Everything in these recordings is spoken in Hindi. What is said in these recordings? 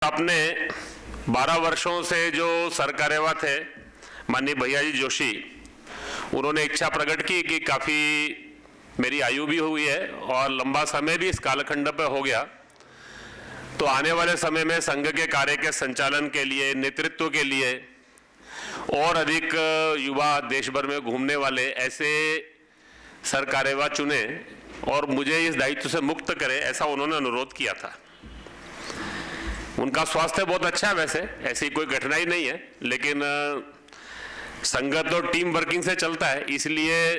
आपने 12 वर्षों से जो सरकार्यवाह थे माननीय भैया जी जोशी, उन्होंने इच्छा प्रकट की कि काफ़ी मेरी आयु भी हुई है और लंबा समय भी इस कालखंड पर हो गया, तो आने वाले समय में संघ के कार्य के संचालन के लिए, नेतृत्व के लिए और अधिक युवा देश भर में घूमने वाले ऐसे सरकार्यवाह चुने और मुझे इस दायित्व से मुक्त करें, ऐसा उन्होंने अनुरोध किया था। उनका स्वास्थ्य बहुत अच्छा है, वैसे ऐसी कोई कठिनाई नहीं है, लेकिन संघ तो टीम वर्किंग से चलता है, इसलिए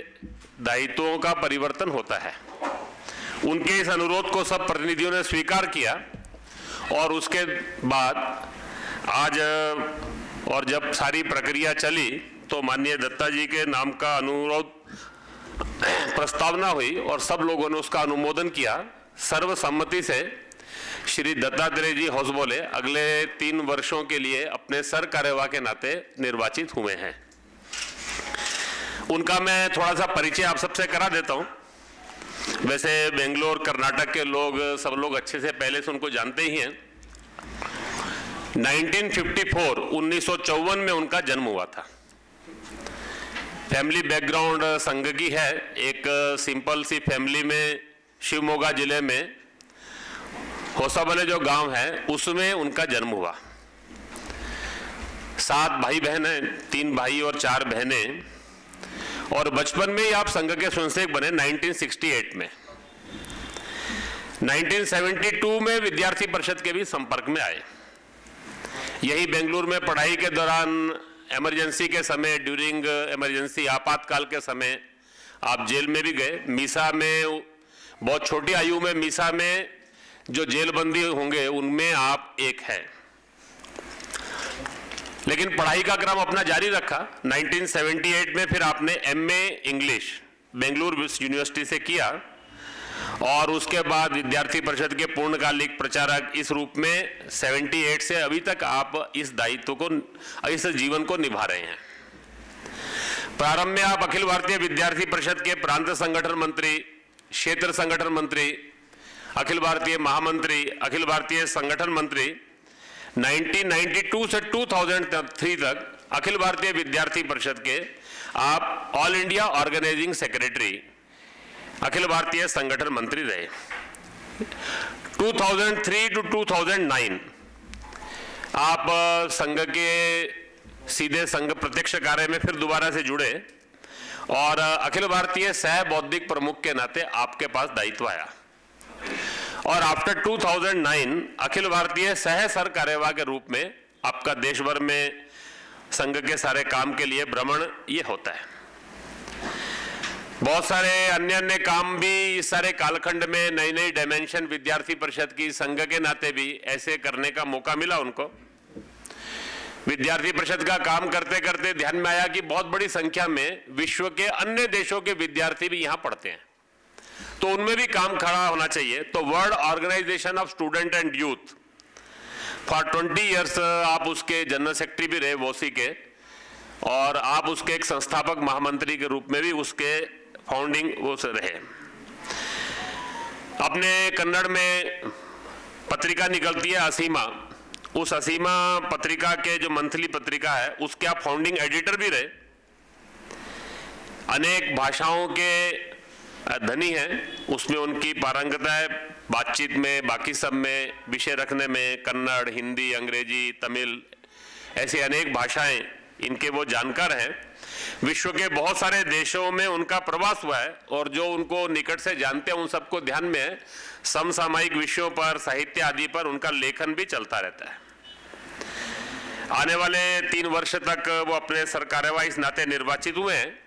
दायित्वों का परिवर्तन होता है। उनके इस अनुरोध को सब प्रतिनिधियों ने स्वीकार किया और उसके बाद आज और जब सारी प्रक्रिया चली तो माननीय दत्ता जी के नाम का अनुरोध प्रस्तावना हुई और सब लोगों ने उसका अनुमोदन किया। सर्वसम्मति से श्री दत्तात्रेय जी होसबोले अगले 3 वर्षों के लिए अपने सरकार्यवाह के नाते निर्वाचित हुए हैं। उनका मैं थोड़ा सा परिचय आप सबसे करा देता हूं। वैसे बेंगलोर कर्नाटक के लोग सब लोग अच्छे से पहले से उनको जानते ही हैं। 1954 में उनका जन्म हुआ था। फैमिली बैकग्राउंड संघ की है। एक सिंपल सी फैमिली में शिवमोगा जिले में होसाबले जो गांव है उसमें उनका जन्म हुआ। 7 भाई बहन हैं, 3 भाई और 4 बहनें, और बचपन में ही आप संघ के स्वयंसेवक बने 1968 में। 1972 में विद्यार्थी परिषद के भी संपर्क में आए। यही बेंगलुरु में पढ़ाई के दौरान इमरजेंसी के समय, ड्यूरिंग इमरजेंसी आपातकाल के समय आप जेल में भी गए। मीसा में बहुत छोटी आयु में मीसा में जो जेलबंदी होंगे उनमें आप एक हैं, लेकिन पढ़ाई का क्रम अपना जारी रखा। 1978 में फिर आपने एमए इंग्लिश बेंगलुरु यूनिवर्सिटी से किया और उसके बाद विद्यार्थी परिषद के पूर्णकालिक प्रचारक इस रूप में 78 से अभी तक आप इस दायित्व को, इस जीवन को निभा रहे हैं। प्रारंभ में आप अखिल भारतीय विद्यार्थी परिषद के प्रांत संगठन मंत्री, क्षेत्र संगठन मंत्री, अखिल भारतीय महामंत्री, अखिल भारतीय संगठन मंत्री। 1992 से 2003 तक अखिल भारतीय विद्यार्थी परिषद के आप all India organising secretary, Akhil Bharatiya संगठन मंत्री रहे। 2003 टू 2009 आप संघ के सीधे संघ प्रत्यक्ष कार्य में फिर दोबारा से जुड़े और अखिल भारतीय सह बौद्धिक प्रमुख के नाते आपके पास दायित्व आया और आफ्टर 2009 अखिल भारतीय सह सरकार्यवाह के रूप में आपका देश भर में संघ के सारे काम के लिए भ्रमण ये होता है। बहुत सारे अन्य काम भी इस सारे कालखंड में नई नई डायमेंशन विद्यार्थी परिषद की संघ के नाते भी ऐसे करने का मौका मिला उनको। विद्यार्थी परिषद का काम करते करते ध्यान में आया कि बहुत बड़ी संख्या में विश्व के अन्य देशों के विद्यार्थी भी यहां पढ़ते हैं, तो उनमें भी काम खड़ा होना चाहिए। तो world organisation of student and youth for 20 years आप उसके जनरल सेक्रेटरी भी रहे वोसी के, और आप उसके एक संस्थापक महामंत्री के रूप में भी उसके फाउंडिंग वो से रहे। अपने कन्नड़ में पत्रिका निकलती है असीमा, उस असीमा पत्रिका के जो मंथली पत्रिका है उसके आप फाउंडिंग एडिटर भी रहे। अनेक भाषाओं के धनी हैं, उसमें उनकी पारंगता है बातचीत में, बाकी सब में, विषय रखने में, कन्नड़, हिंदी, अंग्रेजी, तमिल, ऐसी अनेक भाषाएं इनके वो जानकार हैं। विश्व के बहुत सारे देशों में उनका प्रवास हुआ है और जो उनको निकट से जानते हैं उन सबको ध्यान में है, समसामयिक विषयों पर, साहित्य आदि पर उनका लेखन भी चलता रहता है। आने वाले 3 वर्ष तक वो अपने सरकार्यवाह इस नाते निर्वाचित हुए हैं